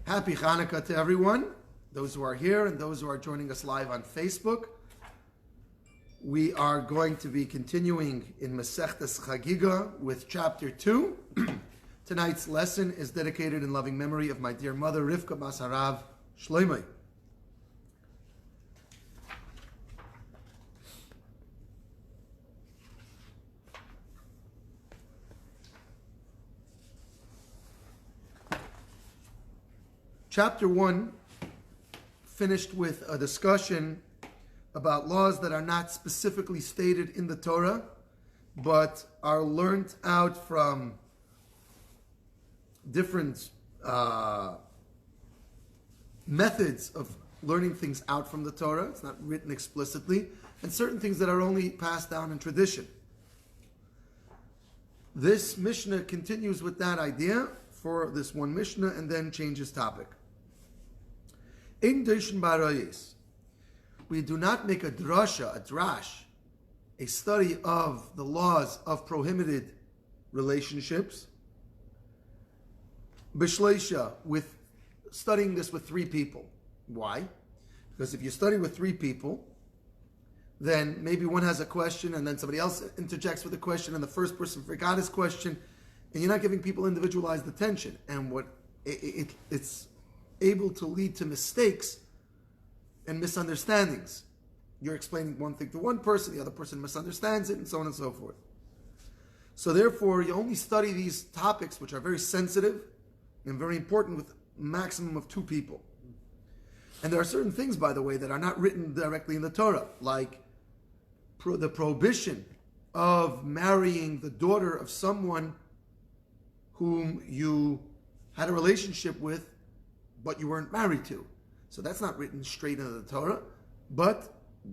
Happy Hanukkah to everyone, those who are here and those who are joining us live on Facebook. We are going to be continuing in Masechtas Chagiga with chapter 2. Tonight's lesson is dedicated in loving memory of my dear mother, Rivka Bas Harav Shloimeh. Chapter 1 finished with a discussion about laws that are not specifically stated in the Torah, but are learned out from different methods of learning things out from the Torah. It's not written explicitly, and certain things that are only passed down in tradition. This Mishnah continues with that idea for this one Mishnah and then changes topic. In Deishin Barayis, we do not make a drasha, a drash, a study of the laws of prohibited relationships, b'shleisha, with studying this with 3 people. Why? Because if you study with 3 people, then maybe one has a question and then somebody else interjects with a question and the first person forgot his question, and you're not giving people individualized attention. And what it's able to lead to mistakes and misunderstandings. You're explaining one thing to one person, the other person misunderstands it, and so on and so forth. So therefore, you only study these topics, which are very sensitive and very important, with a maximum of 2 people. And there are certain things, by the way, that are not written directly in the Torah, like the prohibition of marrying the daughter of someone whom you had a relationship with, but you weren't married to. So that's not written straight into the Torah, but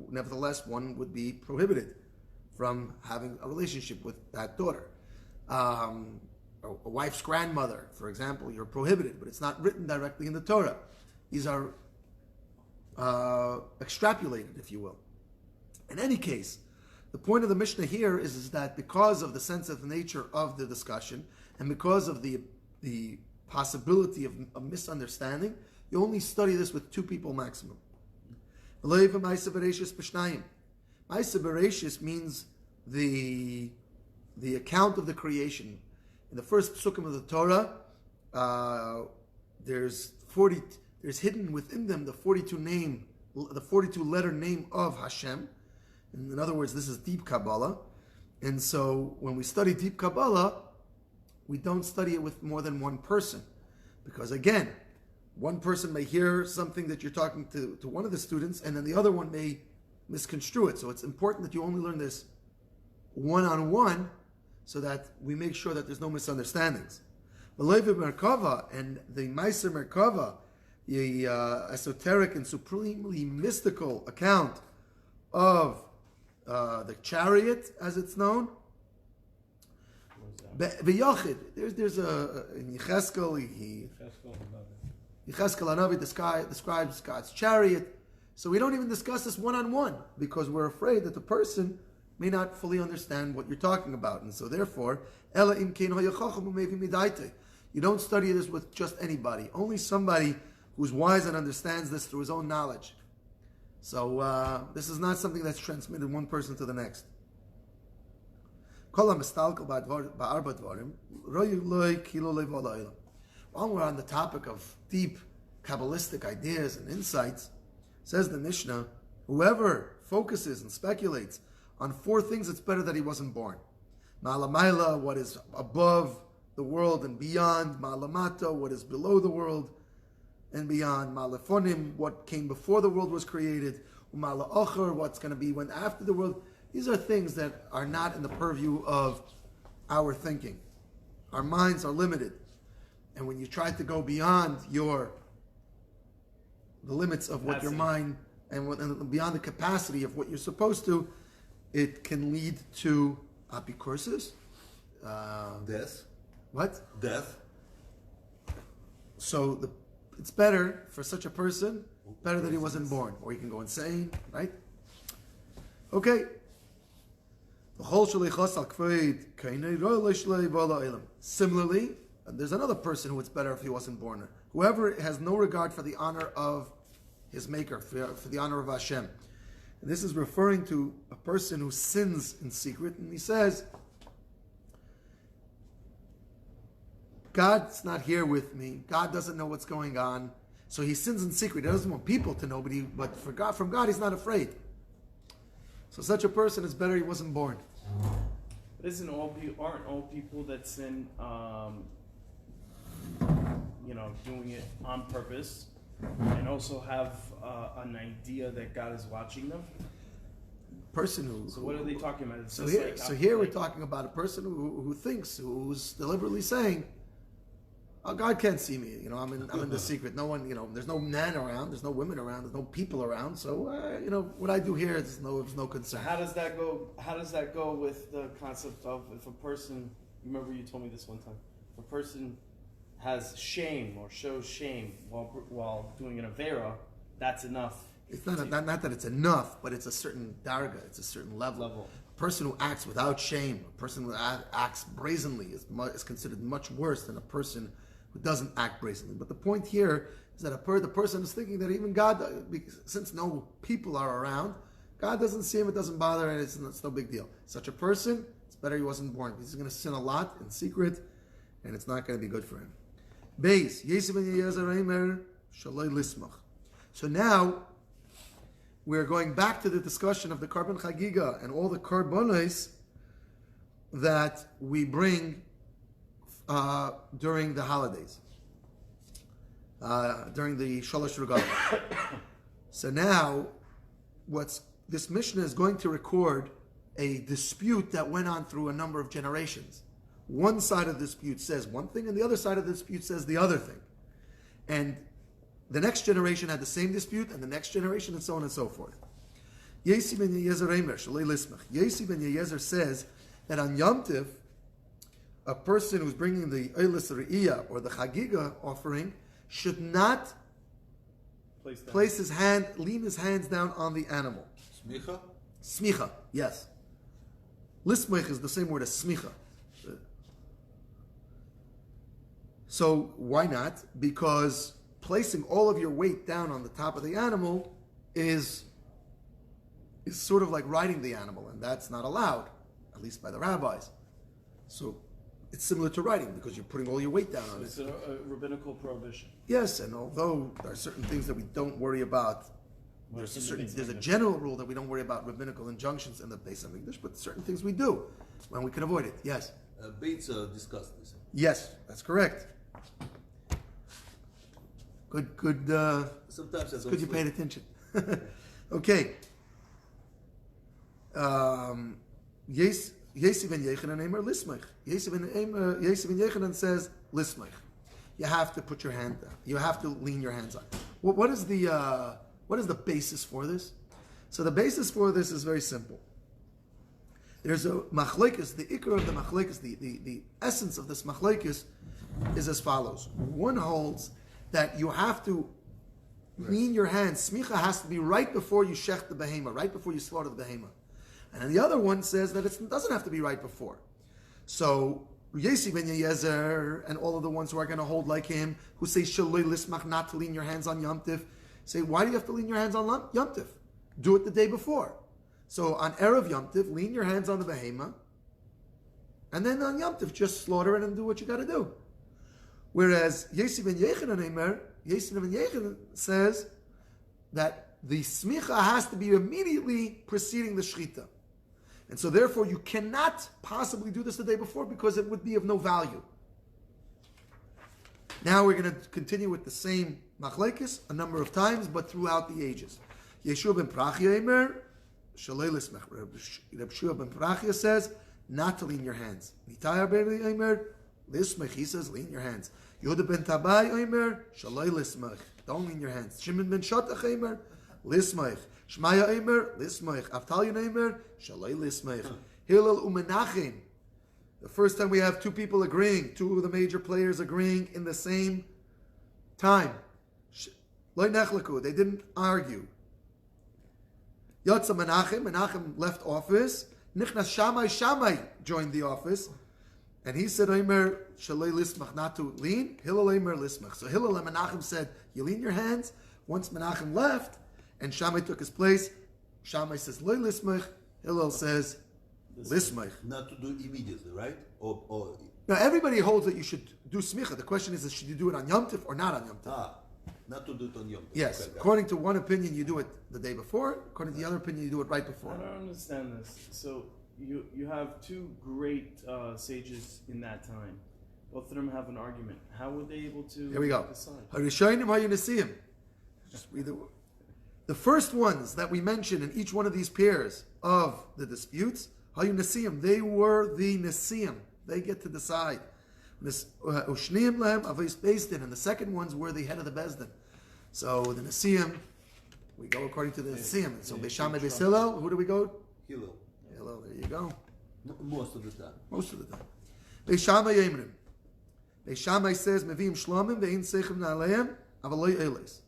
nevertheless, one would be prohibited from having a relationship with that daughter. A wife's grandmother, for example, you're prohibited, but it's not written directly in the Torah. These are extrapolated, if you will. In any case, the point of the Mishnah here is that because of the sensitive nature of the discussion and because of the possibility of a misunderstanding, you only study this with 2 people maximum. Ma'aseh Bereshis means the account of the creation. In the first psukim of the Torah, there's hidden within them the 42 letter name of Hashem. In other words, this is deep Kabbalah. And so when we study deep Kabbalah, we don't study it with more than one person. Because again, one person may hear something that you're talking to one of the students, and then the other one may misconstrue it. So it's important that you only learn this one-on-one so that we make sure that there's no misunderstandings. The Levi Merkava and the Meiser Merkava, the esoteric and supremely mystical account of the chariot, as it's known, V'yachid, there's a in Yecheskel Hanavi describes God's chariot. So we don't even discuss this one-on-one because we're afraid that the person may not fully understand what you're talking about, and so therefore, you don't study this with just anybody. Only somebody who's wise and understands this through his own knowledge. So this is not something that's transmitted one person to the next. While we're on the topic of deep Kabbalistic ideas and insights, says the Mishnah, whoever focuses and speculates on 4 things, it's better that he wasn't born. Ma'alamaila, what is above the world and beyond. Ma'alamata, what is below the world and beyond. Ma'alefonim, what came before the world was created. Ma'ala'ocher, what's going to be when after the world. These are things that are not in the purview of our thinking. Our minds are limited. And when you try to go beyond the limits of what your mind and beyond the capacity of what you're supposed to, it can lead to apicursis. Death. What? Death. So it's better for such a person, better that he wasn't born. Or he can go insane, right? Okay. Similarly, there's another person who it's better if he wasn't born. Whoever has no regard for the honor of his maker, for the honor of Hashem. And this is referring to a person who sins in secret, and he says, God's not here with me. God doesn't know what's going on. So he sins in secret. He doesn't want people to know, but from God, he's not afraid. So such a person, it's better he wasn't born. Aren't all people that sin, doing it on purpose, and also have an idea that God is watching them? Person who. So what are they talking about? Here we're talking about a person who thinks, who's deliberately saying, "Oh, God can't see me. I'm in the secret. No one, there's no man around, there's no women around, there's no people around. So, what I do here is no concern." How does that go? How does that go with the concept of if a person? Remember, you told me this one time. If a person has shame or shows shame while doing an avera, that's enough. It's not that it's enough, but it's a certain darga, it's a certain level. A person who acts without shame, a person who acts brazenly is considered much worse than a person who doesn't act brazenly. But the point here is that the person is thinking that even God, since no people are around, God doesn't see him, it doesn't bother, and it's no big deal. Such a person, it's better he wasn't born. He's going to sin a lot in secret, and it's not going to be good for him. So now, we're going back to the discussion of the Karban Chagiga and all the Karbonos that we bring during the holidays, during the Shalosh Regalim. So now, this Mishnah is going to record a dispute that went on through a number of generations. One side of the dispute says one thing, and the other side of the dispute says the other thing. And the next generation had the same dispute, and the next generation, and so on and so forth. Yesi ben Yezer says that on Yom Tiv, a person who's bringing the Eilis Re'iyah or the Chagiga offering should not lean his hands down on the animal. Smicha? Smicha, yes. Lismich is the same word as smicha. So why not? Because placing all of your weight down on the top of the animal is sort of like riding the animal, and that's not allowed, at least by the rabbis. So it's similar to riding because you're putting all your weight down on it. It's a rabbinical prohibition. Yes, and although there are certain things that we don't worry about, there's a general rule that we don't worry about rabbinical injunctions in the Beis HaMikdash, but certain things we do when we can avoid it. Yes. Beats discussed this. Yes, that's correct. Good. Sometimes that's good you paid attention. Okay. Yesi ben Yechanan Eimer Lismich. Yesi ben Yechanan says Lismich. You have to put your hand down. You have to lean your hands on. What is the basis for this? So the basis for this is very simple. There's a machlekes. The ikar of the machlekes, the essence of this machlekes, is as follows. One holds that you have to lean your hands. Smicha has to be right before you shech the behema, right before you slaughter the behema. And then the other one says that it doesn't have to be right before. So Yesi ben Yezer and all of the ones who are going to hold like him, who say shaloi lismach, not to lean your hands on Yom Tiv, say, why do you have to lean your hands on Yom Tiv? Do it the day before. So on Erev Yom Tiv, lean your hands on the behema, and then on Yom Tiv, just slaughter it and do what you got to do. Whereas Yesi ben Yechanan says that the smicha has to be immediately preceding the shechita. And so therefore you cannot possibly do this the day before because it would be of no value. Now we're going to continue with the same machlekes a number of times, but throughout the ages. Yeshua ben Prachia Eimer, Shalei Lismech. Reb Shua ben Prachia says, not to lean your hands. Nitaya ben Eimer, Lismech, he says, lean your hands. Yehuda ben Tabai Eimer, Shalei Lismech. Don't lean your hands. Shimon ben Shatach Eimer, Lismech. Shmaya Eimer, Lismech. Avtalyon Eimer, Shalei Lismech. Hillel umenachim. The first time we have two people agreeing, two of the major players agreeing in the same time. Loi nechlaku, they didn't argue. Yotza Menachem left office. Nichnas Shammai joined the office. And he said, Omer shalei lismach, not to lean. Hillel Omer lismach. So Hillel and Menachem said, you lean your hands. Once Menachem left, and Shammai took his place, Shammai says, Loi lismach. Hillel says, lismach. Not to do immediately, right? Or Now, everybody holds that you should do smicha. The question is, should you do it on Yom Tif or not on Yom Tif? not to do it on Yom Tov. Yes. Okay, According to one opinion, you do it the day before. According to the other opinion, you do it right I before. don't understand this. So you have two great sages in that time. Both of them have an argument. How were they able to Here we go. decide? Harishonim haYunesim. Just read the first ones that we mentioned in each one of these pairs of the disputes, haYunesim, they were the Nesim. They get to decide. Ushniim lehem avos bezdin, and the second ones were the head of the bezdin. So the Nesim, we go according to the Nesim. So Beishamai Beis Hillel, who do we go? Hillel. Hillel, there you go. Most of the time. Most of the time. Beishamai Yemrim. Beishamai says, Meviim Shlomim ve'in seichem na'aleim avaloi eiles.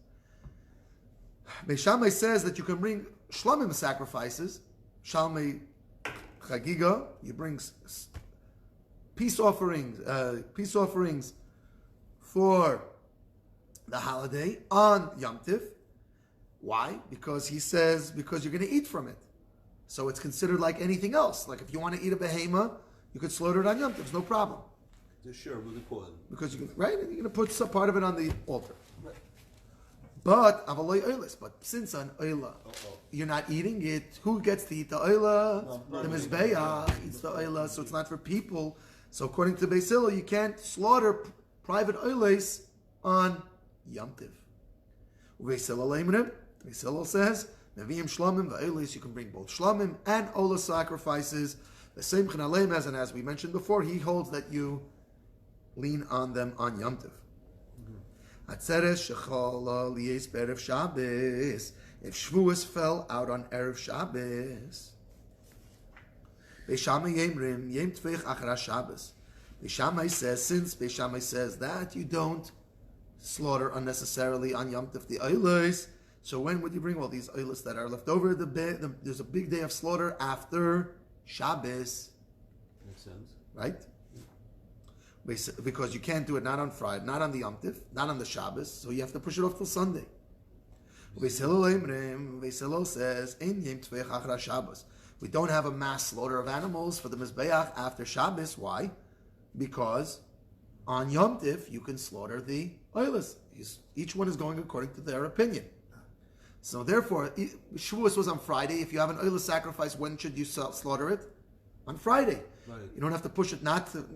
Beishamai says that you can bring Shlomim sacrifices, Shalmei Chagiga, you bring peace offerings for the holiday on Yom Tif. Why? Because he says, because you're going to eat from it. So it's considered like anything else. Like if you want to eat a behema, you could slaughter it on Yom Tif, no problem. The share with the Kohen. Because you can, right? And you're going to put some part of it on the altar. Right. But avaloi oilis. But since on oila, you're not eating it. Who gets to eat the oila? The mizbeach eats the oila, so it's not for people. So according to Beis Hillel, you can't slaughter private oilis on Yom Tiv. Beis Hillel says, Nevi'im shlomim va'olis. You can bring both shlomim and ola sacrifices. The same chenaleim as, and as we mentioned before, he holds that you lean on them on Yom Tiv. Atzeres shechala liyes be'erev Shabbos. If Shavuos fell out on Erev Shabbos, Beishamai Yemrim Yem Tvech Achara Shabbos. Beishamai says, since Beishamai says that you don't slaughter unnecessarily on Yom Tif the oilos, so when would you bring all these oilos that are left over? There's a big day of slaughter after Shabbos. Makes sense. Right? Because you can't do it not on Friday, not on the Yom Tif, not on the Shabbos, so you have to push it off till Sunday. Beis Hillel says, Ein Yem Tvech Achara Shabbos. We don't have a mass slaughter of animals for the Mizbeach after Shabbos. Why? Because on Yom Tif, you can slaughter the oilos. Each one is going according to their opinion. So therefore, Shavuos was on Friday. If you have an oilos sacrifice, when should you slaughter it? On Friday. Right. You don't have to push it.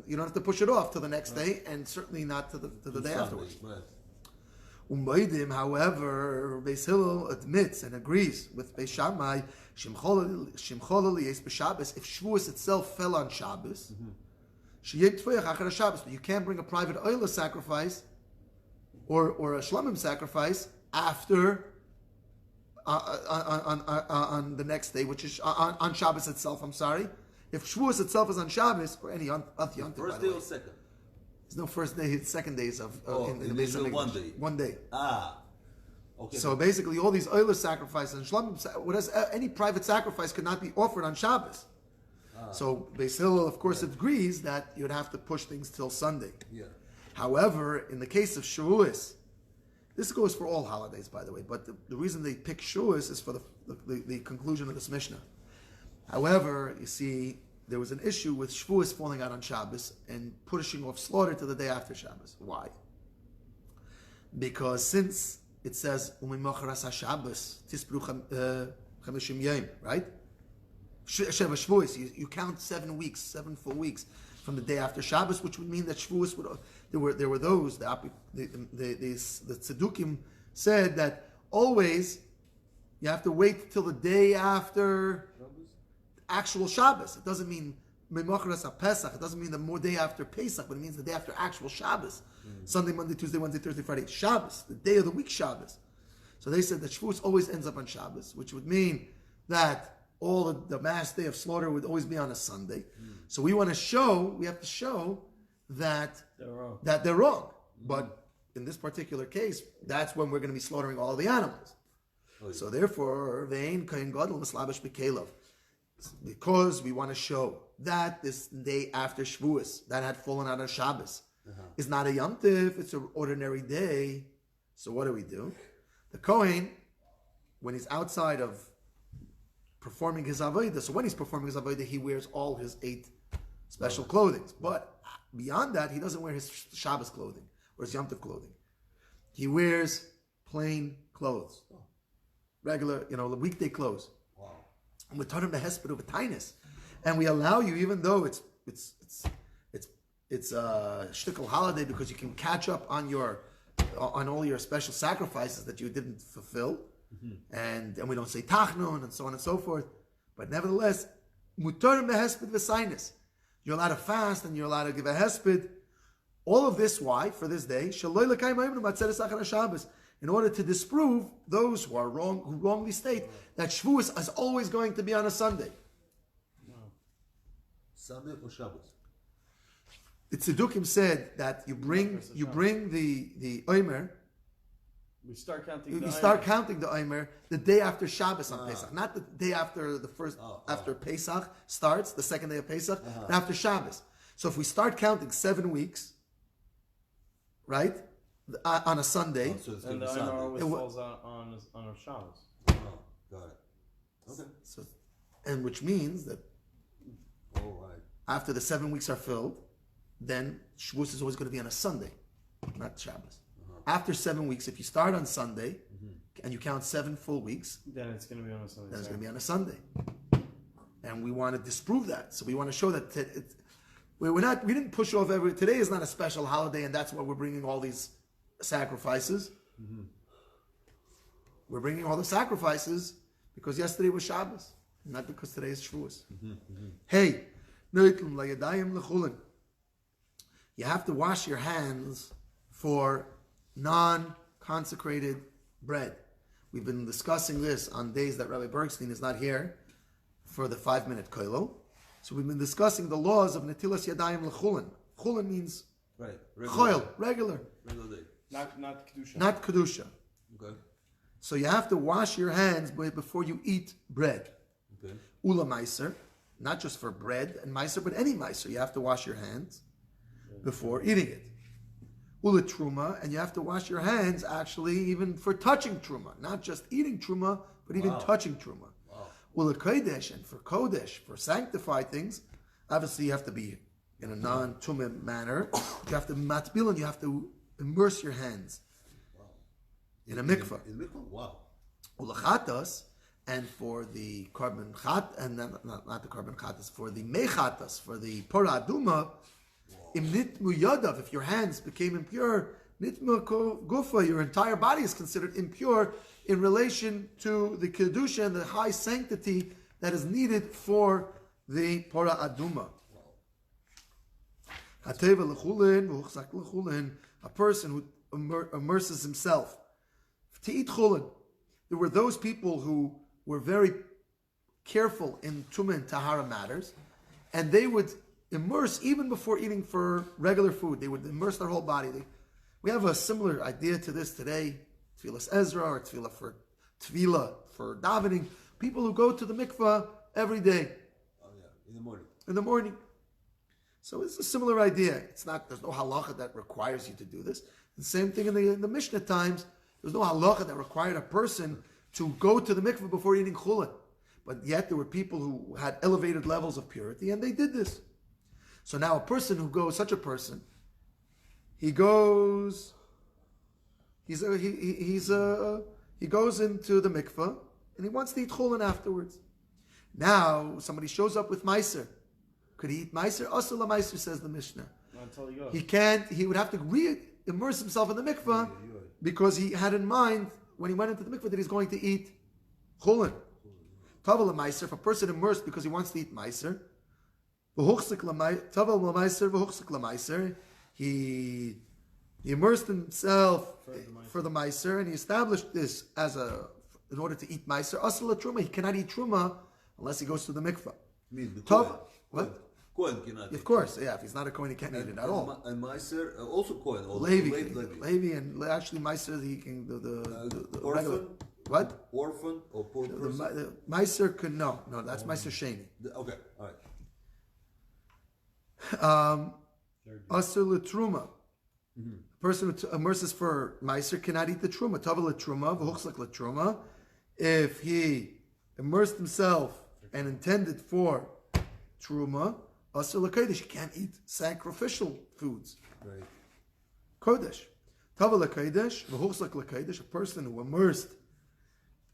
You don't have to push it off to the next day, and certainly not to the day Sunday, afterwards. Right. Umaydim, however, Beis Hillel admits and agrees with Beis Shammai, Shimchol Eliyes b'Shabbos. If Shavuos itself fell on Shabbos, Sheyem Tfeich Achar Shabbos, but you can't bring a private oila sacrifice or a shlamim sacrifice after on the next day, which is on Shabbos itself. I'm sorry. If Shavuos itself is on Shabbos or any other Yom Tov, First day or second? There's no first day, second days of in the there's Beis Hamikdash. 1 day. 1 day. Okay. So basically, all these oiler sacrifices and shlamim, any private sacrifice could not be offered on Shabbos. So Beis Hillel, of course, agrees that you'd have to push things till Sunday. Yeah. However, in the case of Shavuos, this goes for all holidays, by the way, but the reason they pick Shavuos is for the conclusion of this Mishnah. However, you see, there was an issue with Shavuos falling out on Shabbos and pushing off slaughter to the day after Shabbos. Why? Because since it says U'mimocharas HaShabbos Tisbru Chamishim Yom, right? Shavuos, you count 7 weeks, 7 full weeks from the day after Shabbos, which would mean that Shavuos would. There were those the Tzedukim said that always you have to wait till the day after actual Shabbos. It doesn't mean Memocharas HaPesach. It doesn't mean the more day after Pesach, but it means the day after actual Shabbos. Sunday, Monday, Tuesday, Wednesday, Thursday, Friday. Shabbos, the day of the week Shabbos. So they said that Shavuos always ends up on Shabbos, which would mean that all the mass day of slaughter would always be on a Sunday. So we have to show that they're wrong. But in this particular case, that's when we're going to be slaughtering all the animals. So therefore, ve'ein kain gadol mislabash b'kelev. because we want to show that this day after Shavuos that had fallen out on Shabbos is not a Yom Tiv, it's an ordinary day. So what do? The Kohen, when he's outside of performing his avodah, so when he's performing his avodah, he wears all his 8 special clothing. But beyond that, he doesn't wear his Shabbos clothing or his Yom Tov clothing. He wears plain clothes, regular, weekday clothes. Wow. And we're talking about hesped over tinus, and we allow you, even though it's a shtickle holiday, because you can catch up on all your special sacrifices that you didn't fulfill, and we don't say tachnun and so on and so forth. But nevertheless, mutar behesped v'sinus. You're allowed to fast and you're allowed to give a hesped. All of this, why? For this day, in order to disprove those who are wrong, who wrongly state that Shavuos is always going to be on a Sunday. Sunday or Shabbos? The Tzedukim said that you bring the Omer. We start counting. You start counting the Omer the day after Shabbos on Pesach, not the day after the first after Pesach starts, the second day of Pesach, and after Shabbos. So if we start counting 7 weeks, right, on a Sunday, So it's and gonna the be Omer Sunday. always falls on a Shabbos. Oh, got it. Okay. so, and which means that All right. after the 7 weeks are filled, then Shavuos is always going to be on a Sunday, not Shabbos. After 7 weeks, if you start on Sunday and you count 7 full weeks, Then it's going to be on a Sunday. then it's going to be on a Sunday. And we want to disprove that. So we want to show that we didn't push off today is not a special holiday, and that's why we're bringing all these sacrifices. We're bringing all the sacrifices because yesterday was Shabbos, not because today is Shavuos. Hey, you have to wash your hands for non-consecrated bread. We've been discussing this on days that Rabbi Bergstein is not here for the 5-minute koilo. So we've been discussing the laws of netilas yadayim lechulin. Chulin means Right. choil, regular, Regular day. Not kedusha. not kedusha. Okay. So you have to wash your hands before you eat bread. Okay. Ula meiser, not just for bread and meiser, but any meiser. You have to wash your hands before eating it. Ula truma, and you have to wash your hands actually even for touching truma, not just eating truma, but even touching truma. Wow. Ula kodesh, and for kodesh, for sanctified things, obviously you have to be in a non-tumim manner. You have to matbil, and you have to immerse your hands in a mikvah. In mikvah? Wow. Ula chatas, and for the carbon chat, and then, not the carbon chatas, for the mechatas, for the pora aduma. Im nitmu yadav, if your hands became impure, nitmu gufa, your entire body is considered impure in relation to the kedusha and the high sanctity that is needed for the pora aduma. Hateva lechulin, v'huchzak lechulin, a person who immerses himself to eat chulin. There were those people who were very careful in tumah and tahara matters, and they would immerse even before eating for regular food. They would immerse their whole body. We have a similar idea to this today. Tfilas Ezra or tefillah for davening. People who go to the mikvah every day. Oh yeah, in the morning. So it's a similar idea. There's no halacha that requires you to do this. The same thing in the Mishnah times. There's no halacha that required a person to go to the mikvah before eating chulin. But yet there were people who had elevated levels of purity, and they did this. So now such a person, he goes into the mikvah, and he wants to eat chulin afterwards. Now somebody shows up with meiser. Could he eat meiser? Asur meiser, says the Mishnah. Until you go. He can't. He would have to immerse himself in the mikvah because he had in mind when he went into the mikvah that he's going to eat chulin. Tavel meiser. If a person immersed because he wants to eat meiser, he immersed himself for the meiser, and he established this in order to eat meiser. Asur truma. He cannot eat truma unless he goes to the mikvah. What? Kohen cannot. Of course, yeah. If he's not a Kohen, he can't eat it at all. And Meiser, also Kohen. Levi, and actually Meiser, he can the orphan, regular What? Orphan or poor person? The Meiser could no, that's Meiser Sheni. Okay, all right. Asur l'truma. A person who immerses for Meiser cannot eat the truma. Tava l'truma, v'huchzak l'truma. If he immersed himself and intended for truma, asur l'kodesh, he can't eat sacrificial foods. Right. Kodesh. Tava l'kodesh, v'huchzak l'kodesh, a person who immersed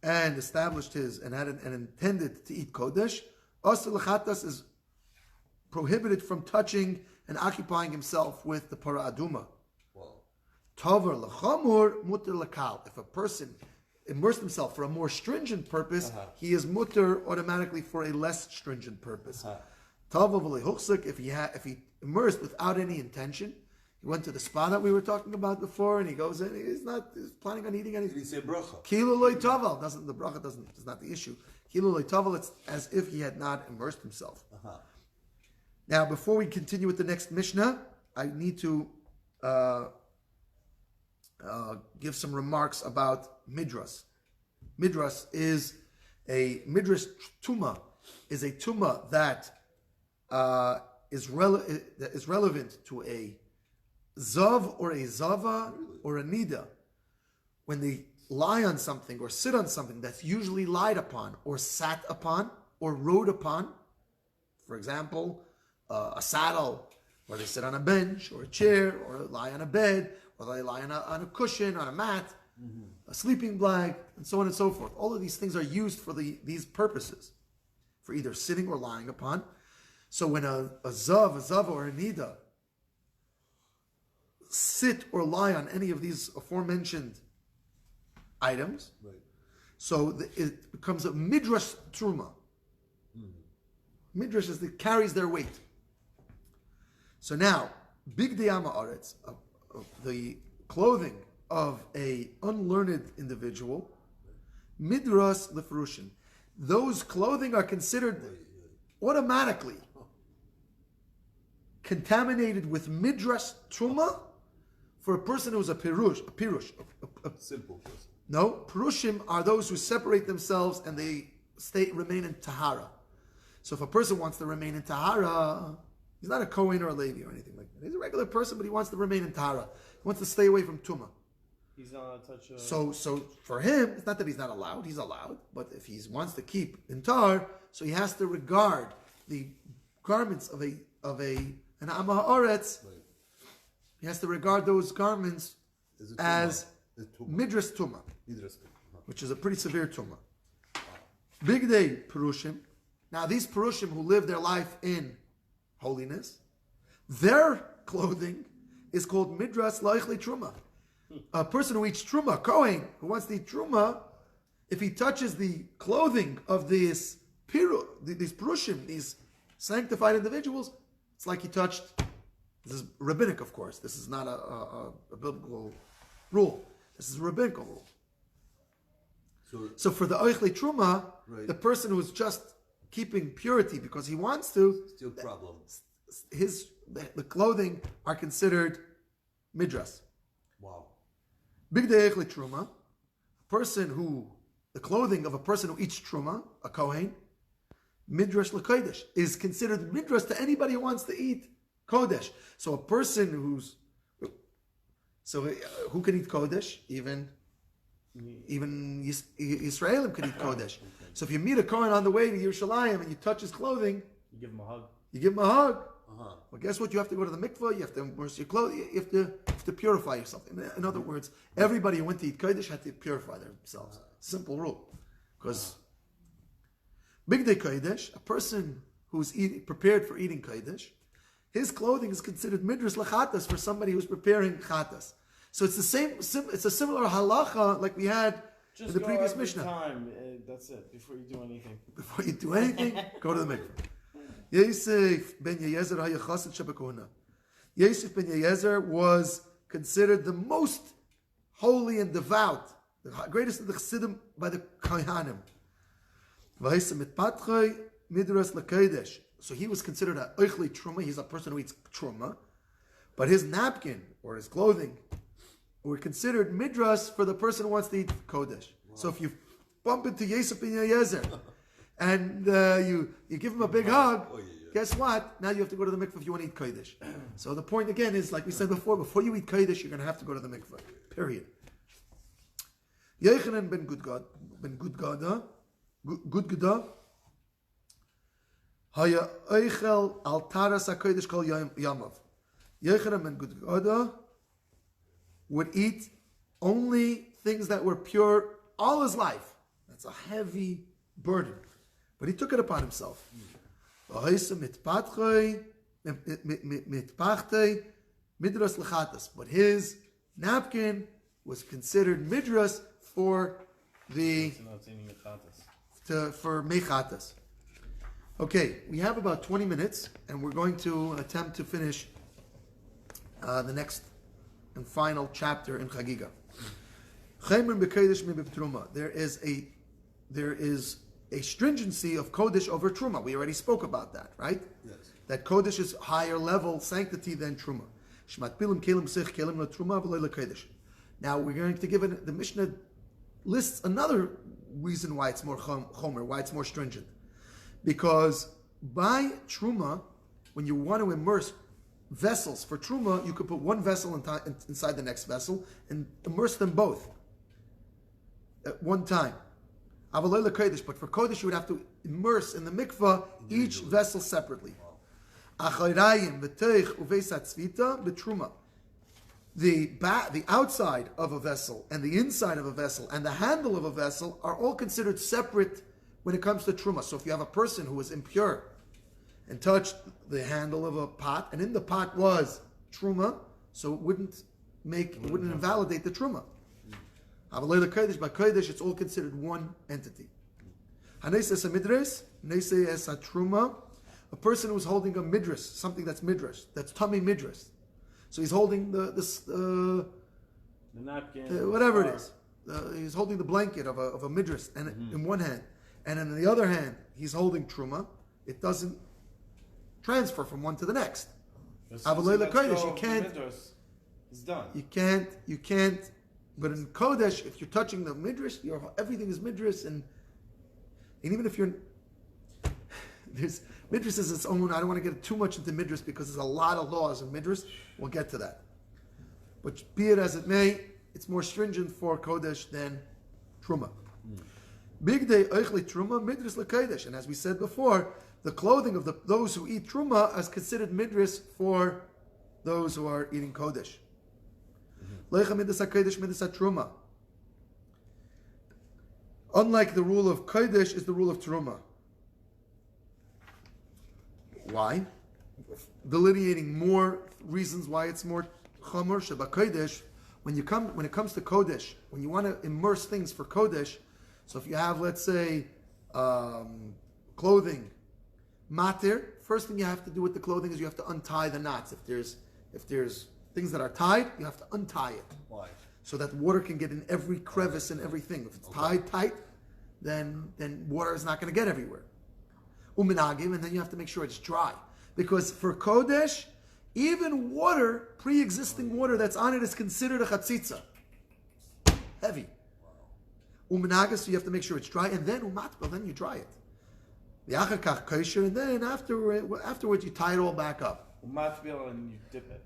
and established and intended to eat kodesh, asur l'chatas is prohibited from touching and occupying himself with the para aduma. Tover l'chamur mutter l'kal. If a person immersed himself for a more stringent purpose, he is mutter automatically for a less stringent purpose. Tover v'lehuchzik, if he immersed without any intention, he went to the spa that we were talking about before, and he goes in. He's planning on eating anything. Did he say bracha? Kilu loy tavel. The bracha is not the issue. Kilu loy tavel. It's as if he had not immersed himself. Now, before we continue with the next Mishnah, I need to give some remarks about Midras. Midras is a tuma, is a tuma that is relevant to a zav or a zava or a nida. When they lie on something or sit on something that's usually lied upon or sat upon or rode upon, for example, a saddle, or they sit on a bench or a chair, or lie on a bed, or they lie on a cushion, on a mat, a sleeping bag, and so on and so forth. All of these things are used for these purposes, for either sitting or lying upon. So when a zav or a nida sit or lie on any of these aforementioned items, Right. so it becomes a midrash truma. Midrash carries their weight. So now, big diyama aretz, the clothing of a unlearned individual, midras leferushin. Those clothing are considered automatically contaminated with midrash truma for a person who's a pirush. Simple person. No, perushim are those who separate themselves and they remain in tahara. So if a person wants to remain in tahara, he's not a Kohen or a Levi or anything like that. He's a regular person, but he wants to remain in tahara. He wants to stay away from tuma. He's not allowed to touch a... So for him, it's not that he's not allowed. He's allowed, but if he wants to keep in tar, so he has to regard the garments of an Amma Haaretz. Right. He has to regard those garments as midras tuma, which is a pretty severe tuma. Big day perushim. Now these perushim who live their life in holiness, their clothing is called midras laichli truma. A person who eats truma, Kohen, who wants to eat truma, if he touches the clothing of these perushim, these sanctified individuals, it's like he touched. This is rabbinic, of course. This is not a biblical rule. This is a rabbinical rule. So for the oichle truma, right, the person who's just keeping purity because he wants to, still problem. The clothing are considered midras. Wow. Big day oichle truma, the clothing of a person who eats truma, a kohen, midrash lekodesh, is considered midras to anybody who wants to eat kodesh. So a person who can eat kodesh? Even Yisraelim can eat kodesh. So if you meet a Kohen on the way to Yerushalayim and you touch his clothing, You give him a hug. you give him a hug. Well, guess what? You have to go to the mikvah. You have to immerse your clothes. You have to purify yourself. In other words, everybody who went to eat kodesh had to purify themselves. Simple rule. Because big day kodesh, a person who's prepared for eating kodesh, his clothing is considered midras lachatas for somebody who's preparing chatas. So it's the same. It's a similar halacha like we had in the previous Mishnah. Time. That's it. Before you do anything. Before you do anything, go to the mikveh. Yosef ben Yezer hayachasid shebekuna. Yosef ben Yezer was considered the most holy and devout, the greatest of the chassidim by the kohanim. V'haisa mitpatchay midras lekodesh. So he was considered a oichli truma. He's a person who eats truma, but his napkin or his clothing were considered midras for the person who wants to eat kodesh. So if you bump into Yosef ben Eliezer and you give him a big hug, guess what? Now you have to go to the mikveh if you want to eat kodesh. So the point again is, like we said before you eat kodesh, you're going to have to go to the mikveh. Period. Yochanan ben Gudgada, Haya Eichel al Taras HaKodesh Kol Yamav. Yochanan ben Gudgada would eat only things that were pure all his life. That's a heavy burden. But he took it upon himself. But his napkin was considered midras for for mechatas. Okay, we have about 20 minutes, and we're going to attempt to finish the next and final chapter in Chagiga. There is a stringency of kodesh over truma. We already spoke about that, right? Yes. That kodesh is higher level sanctity than truma. Now we're going to give it. The Mishnah lists another reason why it's more chomer, why it's more stringent, because by truma, when you want to immerse vessels for truma, you could put one vessel inside the next vessel and immerse them both at one time. But for kodesh, you would have to immerse in the mikvah each vessel separately. The outside of a vessel and the inside of a vessel and the handle of a vessel are all considered separate when it comes to truma. So if you have a person who was impure and touched the handle of a pot, and in the pot was truma, so it wouldn't invalidate the truma. By kodesh, it's all considered one entity. A person who's holding a midras, something that's midras, that's tummy midras. So he's holding the napkin, whatever it is. He's holding the blanket of a midras, and in one hand, and in the other hand, he's holding truma. It doesn't transfer from one to the next. You can't. It's done. You can't. But in kodesh, if you're touching the midras, everything is midras, and even if you're midras is its own. I don't want to get too much into midras because there's a lot of laws in midras. We'll get to that. But be it as it may, it's more stringent for kodesh than truma. Big day oichli truma midras lekodesh, and as we said before, the clothing of those who eat truma is considered midras for those who are eating kodesh. Leicha midas hakodesh midas hatruma. Unlike the rule of kodesh, is the rule of truma. Why? Delineating more reasons why it's more chomer sheba kodesh. When it comes to kodesh, when you want to immerse things for kodesh, so if you have, let's say, clothing, matir, first thing you have to do with the clothing is you have to untie the knots. If there's things that are tied, you have to untie it. Why? So that water can get in every crevice and everything. If it's tied tight, then water is not going to get everywhere. Uminagim, and then you have to make sure it's dry. Because for kodesh, even water, pre-existing water that's on it is considered a chatzitza. Heavy. Uminagas, so you have to make sure it's dry, and then umatbel, then you dry it. The achakach kosher, and then afterwards you tie it all back up. Umatbel, and you dip it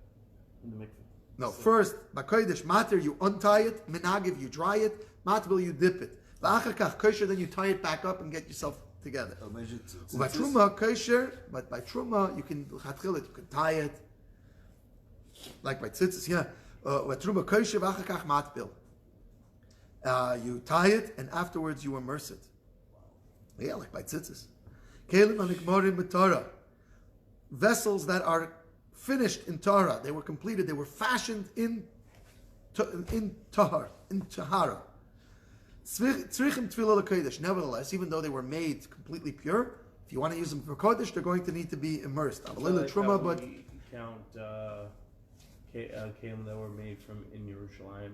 in the mikveh. No, first, Bakodesh matir, you untie it, Menagiv, you dry it, Matbil, you dip it. V'achakach kosher, then you tie it back up and get yourself together. By Truma kosher, but by Truma, you can tie it, like by Tzitzis, yeah. By Truma kosher, v'achakach matbil. You tie it, and afterwards you immerse it. Yeah, like by Tzitzis. Kelim anikmorim b'Torah. Vessels that are finished in Tahara, they were completed, they were fashioned in Tahara. Tzrichim tefillah l'kodesh. Nevertheless, even though they were made completely pure, if you want to use them for kodesh, they're going to need to be immersed. So like truma, but count kelim that were made in Yerushalayim,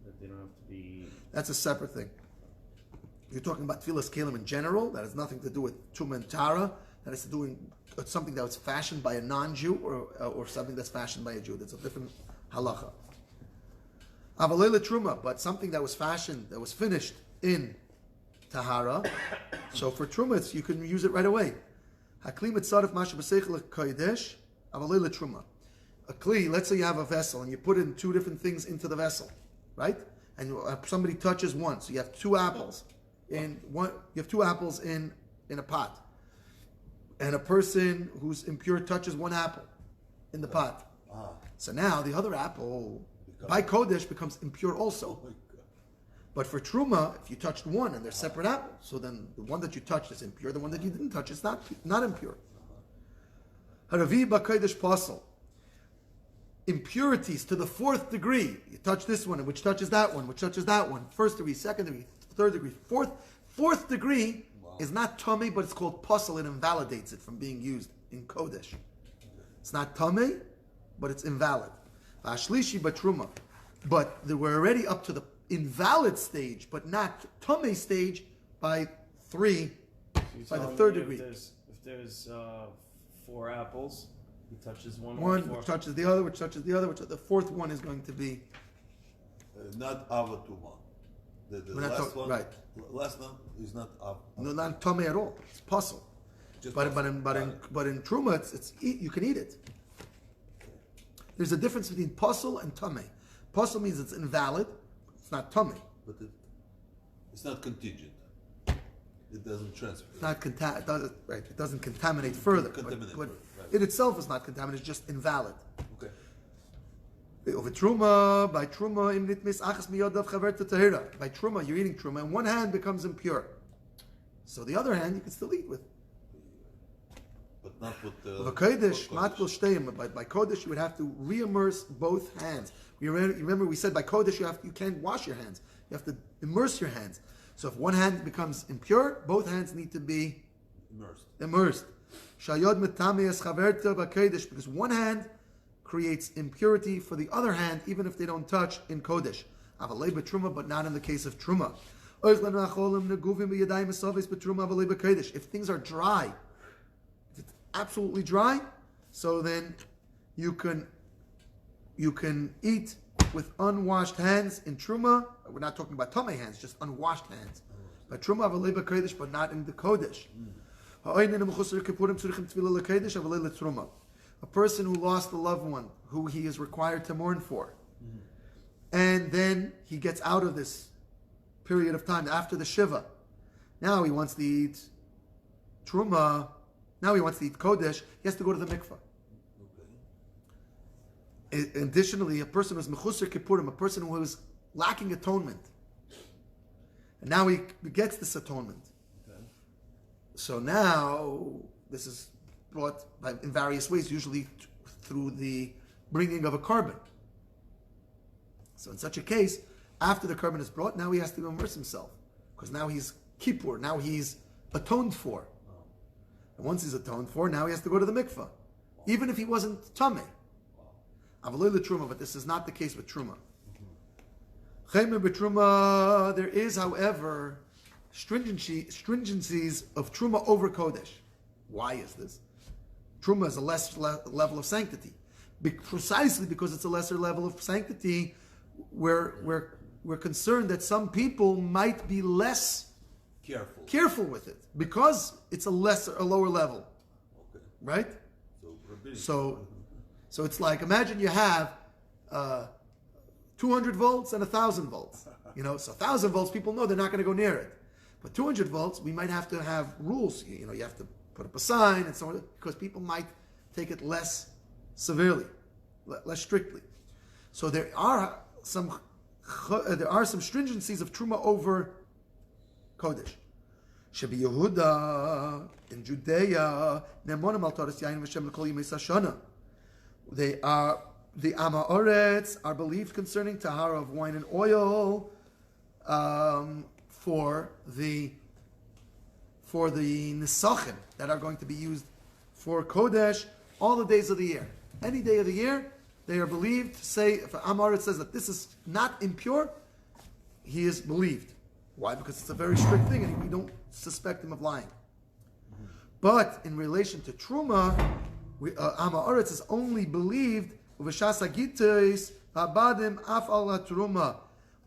that they don't have to be. That's a separate thing. You're talking about tefillas kelim in general. That has nothing to do with truma and tara. That has to do with something that was fashioned by a non-Jew or something that's fashioned by a Jew. That's a different halacha. Avalela truma, but something that was fashioned, that was finished in tahara. So for truma, you can use it right away. Hakli mitzaref mashu b'seichel kodesh avalei letruma. A kli, let's say you have a vessel and you put in two different things into the vessel, right? And somebody touches one, so you have two apples in one. You have two apples in a pot, and a person who's impure touches one apple in the pot. So now the other apple, by kodesh, becomes impure also. Oh my God. But for truma, if you touched one and they're separate apples, so then the one that you touched is impure, the one that you didn't touch is not impure. Haravi b'kodesh pasal. Impurities to the fourth degree. You touch this one, which touches that one, which touches that one. First degree, second degree, third degree, fourth degree is not tummy, but it's called pasal. It invalidates it from being used in kodesh. It's not tummy, but it's invalid. Vashlishi batruma, but we're already up to the invalid stage, but not tummy stage by three, by the third degree. If there's 4 apples, he touches one which touches the other, which touches the other, which the fourth one is going to be Not avatuma. The last one, right? Last one is not av. No, not tummy at all. It's puzzle. But in truma, it's you can eat it. There's a difference between puzzle and tummy. Puzzle means it's invalid. It's not tummy. But it's not contingent. It doesn't transfer. It's not it doesn't contaminate further. But Right. it itself is not contaminated. It's just invalid. Okay. By truma, you're eating truma, and one hand becomes impure. So the other hand you can still eat with. But not with the. By kodesh, you would have to re-immerse both hands. You remember we said by kodesh you can't wash your hands. You have to immerse your hands. So if one hand becomes impure, both hands need to be immersed. Because one hand creates impurity for the other hand, even if they don't touch in kodesh. But not in the case of truma. If things are dry, if it's absolutely dry, so then you can eat with unwashed hands in truma. We're not talking about tummy hands, just unwashed hands. But truma avalei b'kodesh, but not in the kodesh. A person who lost a loved one, who he is required to mourn for, and then he gets out of this period of time after the shiva. Now he wants to eat truma. Now he wants to eat kodesh. He has to go to the mikvah. Additionally, a person who's mechusar kippurim, a person who is lacking atonement, and now he gets this atonement. Okay. So now this is brought in various ways, usually through the bringing of a carbon. So in such a case, after the carbon is brought, now he has to immerse himself, because now he's kippur, now he's atoned for. And once he's atoned for, now he has to go to the mikvah, even if he wasn't tummy. But this is not the case with truma. There is, however, stringencies of truma over kodesh. Why is this? Truma is a less level of sanctity. Precisely because it's a lesser level of sanctity, we're concerned that some people might be less careful with it because it's a lower level. Okay. Right? So it's like, imagine you have 200 volts and 1,000 volts. So 1,000 volts, people know they're not going to go near it. But 200 volts, we might have to have rules. You have to put up a sign and so on, because people might take it less severely, less strictly. So there are some stringencies of truma over kodesh. Shebi Yehuda in Judea, nemonim al taras yain v'shem l'kol yimei sashana. The Amaorets are believed concerning tahara of wine and oil for the nisachim that are going to be used for kodesh all the days of the year. Any day of the year, they are believed to say, if Amaret says that this is not impure, he is believed. Why? Because it's a very strict thing and we don't suspect him of lying. But in relation to truma, Amaretz is only believed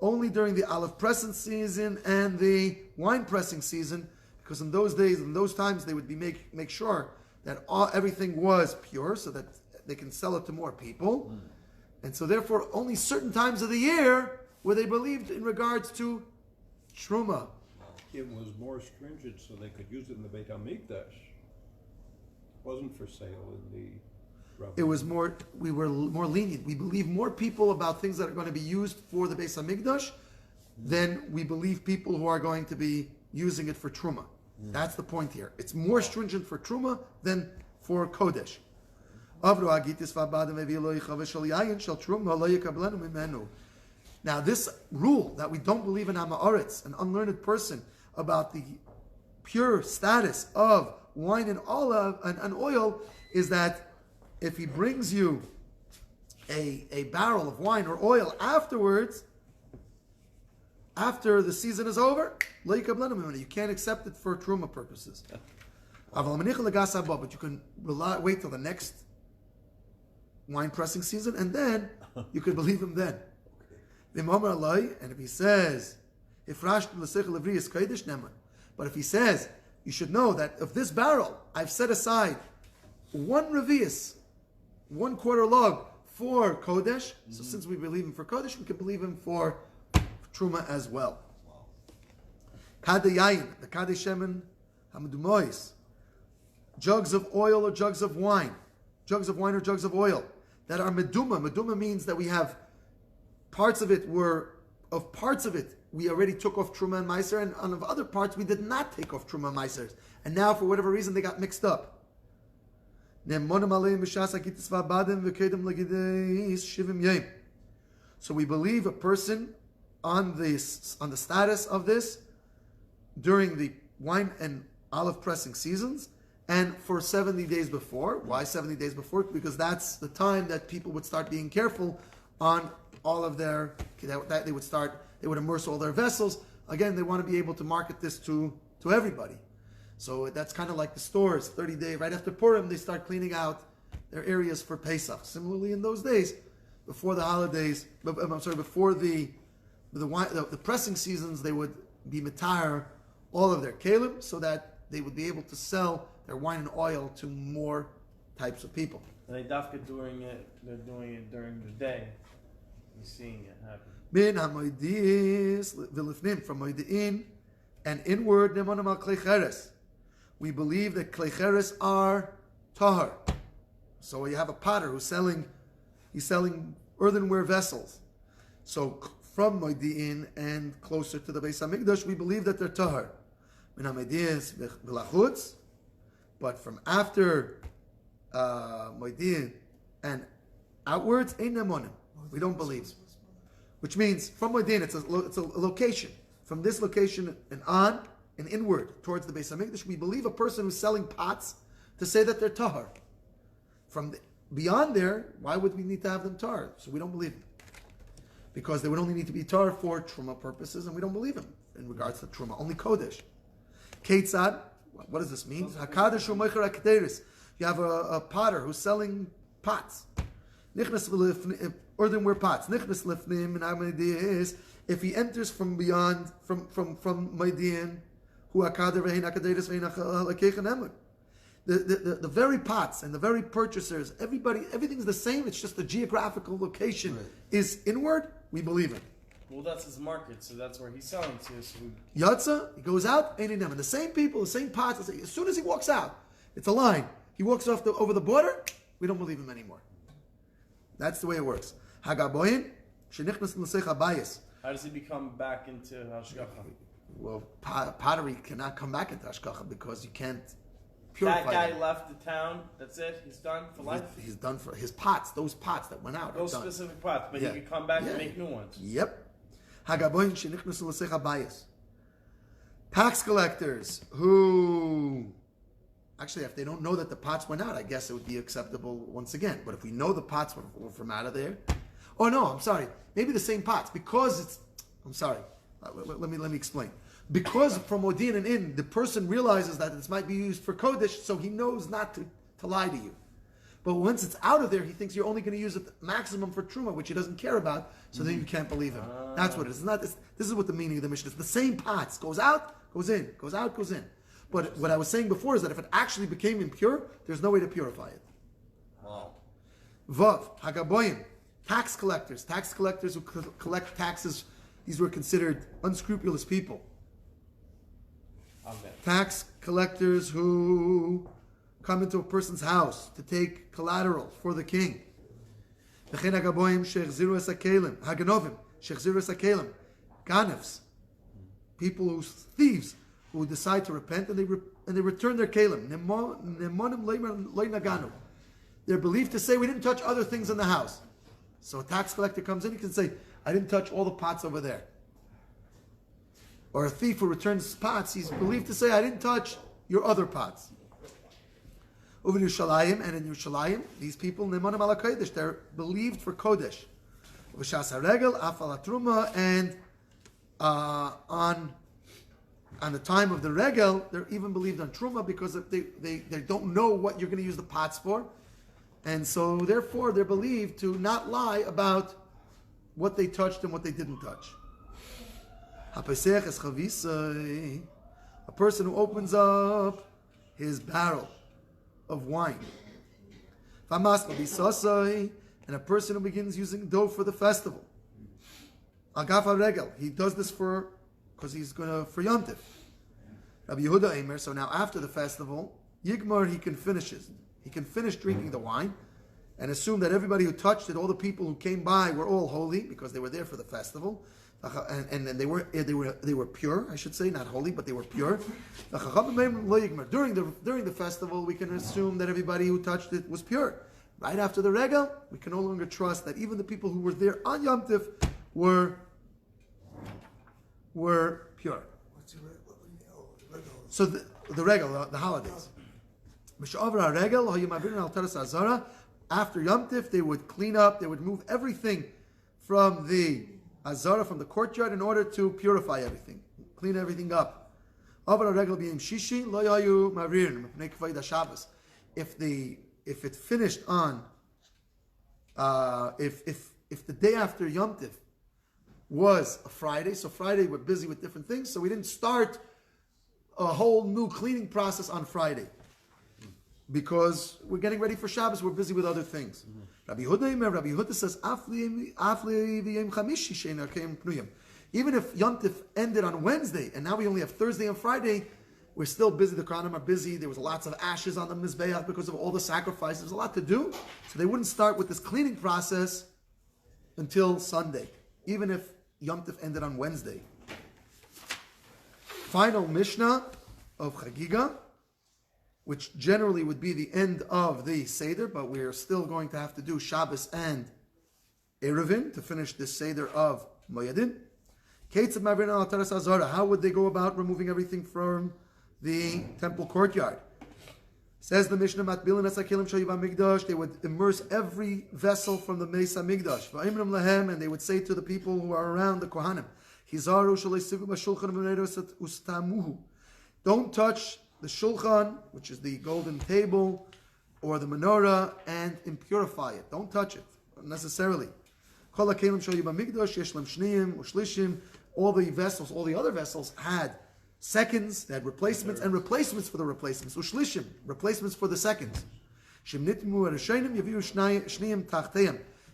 only during the olive pressing season and the wine pressing season, because in those days, in those times, they would make sure that everything was pure, so that they can sell it to more people. And so therefore, only certain times of the year where they believed in regards to Truma. It was more stringent so they could use it in the Beit HaMikdash. It wasn't for sale in the It was more, we were more lenient. We believe more people about things that are going to be used for the Beis HaMikdash than we believe people who are going to be using it for Truma. That's the point here. It's more stringent for Truma than for Kodesh. Now this rule that we don't believe in Hamaretz, an unlearned person, about the pure status of wine and olive and oil, is that if he brings you a barrel of wine or oil afterwards, after the season is over, you can't accept it for Truma purposes. But you can wait till the next wine pressing season, and then you could believe him then. And if he says, but if he says, you should know that of this barrel, I've set aside one revius, 1/4 log for Kodesh. So since we believe him for Kodesh, we can believe him for Truma as well. Kadeh yayin, the kadeh shemen hamadumois, jugs of oil or jugs of wine or jugs of oil that are meduma. Meduma means that we have parts of it we already took off Truma and Meiser, and of other parts we did not take off Truma and Meiser. And now for whatever reason they got mixed up. So we believe a person on the status of this during the wine and olive pressing seasons and for 70 days before. Why 70 days before? Because that's the time that people would start being careful on all of their, that they would immerse all their vessels. Again, they want to be able to market this to everybody. So that's kind of like the stores, 30 days, right after Purim, they start cleaning out their areas for Pesach. Similarly, in those days, before the holidays, before the pressing seasons, they would be matar all of their kalim so that they would be able to sell their wine and oil to more types of people. And they're doing it during the day. You're seeing it happen. Min hamoidis v'lifnim, from moidiin and inward nemonim al klei cheres. We believe that klei cheres are tahar. So you have a potter he's selling earthenware vessels. So from moidiin and closer to the Beis HaMikdash, we believe that they're tahar. Min hamoidis v'lachutz, but from after moidiin and outwards, ein nemonim. We don't believe. Which means from Moedin, it's a location. From this location and on and inward towards the Beis HaMikdash, we believe a person who's selling pots to say that they're tahar. From beyond there, why would we need to have them tahar? So we don't believe them. Because they would only need to be tahar for Truma purposes, and we don't believe them in regards to Truma. Only Kodesh. Keitzad, what does this mean? HaKadosh u'moicher HaKederis. You have a potter who's selling pots. Earthenware pots. Nichnas lifnim, and our idea is if he enters from beyond, from Maidian, who akader ve'hin akaderis ve'hin akeichen emun. The very pots and the very purchasers, everything's the same. It's just the geographical location is inward. We believe it. Well, that's his market, so that's where he's selling to. So Yatza, he goes out, ain't in them. And the same people, the same pots. As soon as he walks out, it's a line. He walks over the border. We don't believe him anymore. That's the way it works. Hagaboyin, shenichnas l'seich habayis. How does he become back into hashgacha? Well, pottery cannot come back into hashgacha because you can't purify. That guy them. left the town. That's it. He's done for life. He's done for his pots. Those pots that went out. Those are done. specific pots, but he can come back and make new ones. Yep. Hagaboyin shenichnas l'seich habayis. Tax collectors who. Actually, if they don't know that the pots went out, I guess it would be acceptable once again. But if we know the pots were from out of there, oh no, I'm sorry, maybe the same pots because it's. I'm sorry, let me explain. Because from Odin and in, the person realizes that this might be used for Kodesh, so he knows not to lie to you. But once it's out of there, he thinks you're only going to use it maximum for truma, which he doesn't care about. So then you can't believe him. That's what it is. It's not this. This is what the meaning of the Mishnah is. The same pots goes out, goes in, goes out, goes in. But what I was saying before is that if it actually became impure, there's no way to purify it. Wow. Vav hagaboyim, tax collectors who collect taxes. These were considered unscrupulous people. Amen. Tax collectors who come into a person's house to take collateral for the king. Ganefs, people who thieves who decide to repent and they return their kelim. They're believed to say we didn't touch other things in the house. So a tax collector comes in, he can say, I didn't touch all the pots over there. Or a thief who returns pots, he's believed to say, I didn't touch your other pots. Over in Yerushalayim, and in Yerushalayim, these people, Nemonim ala Kodesh, they're believed for Kodesh. V'shas haregel, afal hatruma, and on the time of the regel, they're even believed on truma because they don't know what you're going to use the pots for. And so, therefore, they're believed to not lie about what they touched and what they didn't touch. A person who opens up his barrel of wine. And a person who begins using dough for the festival. He does this because he's going to for Yom Tif. Rabbi Yehuda Eimer, so now after the festival, Yigmar, he can finish drinking the wine and assume that everybody who touched it, all the people who came by were all holy because they were there for the festival. And they were pure, I should say, not holy, but they were pure. During the festival, we can assume that everybody who touched it was pure. Right after the regel, we can no longer trust that even the people who were there on Yom Tif were pure. So the regel, the holidays. After Yom Tif, they would clean up, they would move everything from the Azara, from the courtyard, in order to purify everything, clean everything up. If it finished on, if the day after Yom Tif was a Friday, so Friday we're busy with different things, so we didn't start a whole new cleaning process on Friday. Because we're getting ready for Shabbos, we're busy with other things. Rabbi Yehuda says, even if Yom Tif ended on Wednesday, and now we only have Thursday and Friday, we're still busy, the Kohanim are busy, there was lots of ashes on the Mizbeach because of all the sacrifices, there's a lot to do, so they wouldn't start with this cleaning process until Sunday, even if Yom Tif ended on Wednesday. Final Mishnah of Chagiga, which generally would be the end of the Seder, but we're still going to have to do Shabbos and Erevin to finish this Seder of Moyadin. How would they go about removing everything from the temple courtyard? Says the Mishnah, they would immerse every vessel from the Meis HaMikdash, and they would say to the people who are around the Kohanim, don't touch the shulchan, which is the golden table, or the menorah, and impurify it. Don't touch it unnecessarily. All the vessels, all the other vessels had seconds, they had replacements, and replacements for the replacements. Ushlishim, replacements for the seconds.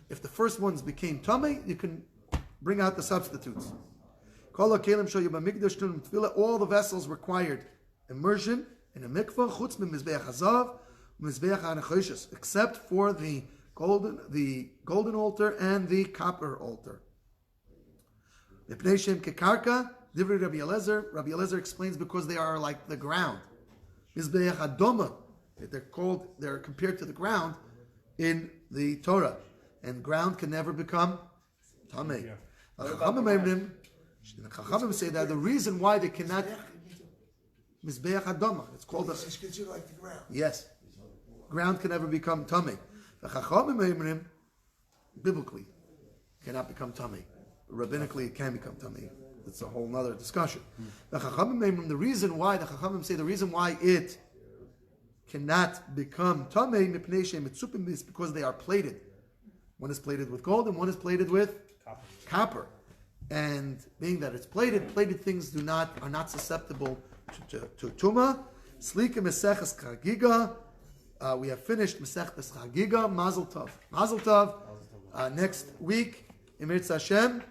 If the first ones became tamei, you can bring out the substitutes. All the vessels required immersion in a mikvah, chutz mizbeach hazav, mizbeach hanachoshes, except for the golden altar and the copper altar. Mipnei shem kekarka, divrei Rabbi Eliezer. Rabbi Eliezer explains because they are like the ground. Mizbeach adoma, they're compared to the ground in the Torah, and ground can never become tamei. The Chachamim say that the reason why they cannot Mizbeach Adama. It's called it's considered like the ground. Yes. Ground can never become tummy. The Chachamim biblically cannot become tummy. Rabbinically it can become tummy. It's a whole other discussion. The Chachamim, the reason why the Chachamim say the reason why it cannot become tamei mipnei she'em mitzupim bis, because they are plated. One is plated with gold and one is plated with copper. And being that it's plated things are not susceptible to tuma. Slika Meseches Chagiga. We have finished Mesechtes Chagiga. Mazel Tov. Mazel Tov. Next week, Emirtz Hashem.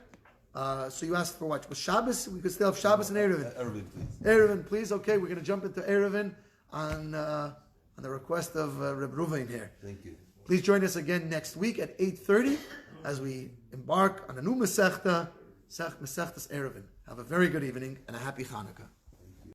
So you asked for what? Was Shabbos? We could still have Shabbos and Erevin. Erevin, please. Erevin, please. Okay, we're going to jump into Erevin on the request of Reb Ruvain here. Thank you. Please join us again next week at 8:30 as we embark on a new Mesechta, Mesechtes Erevin. Have a very good evening and a happy Hanukkah.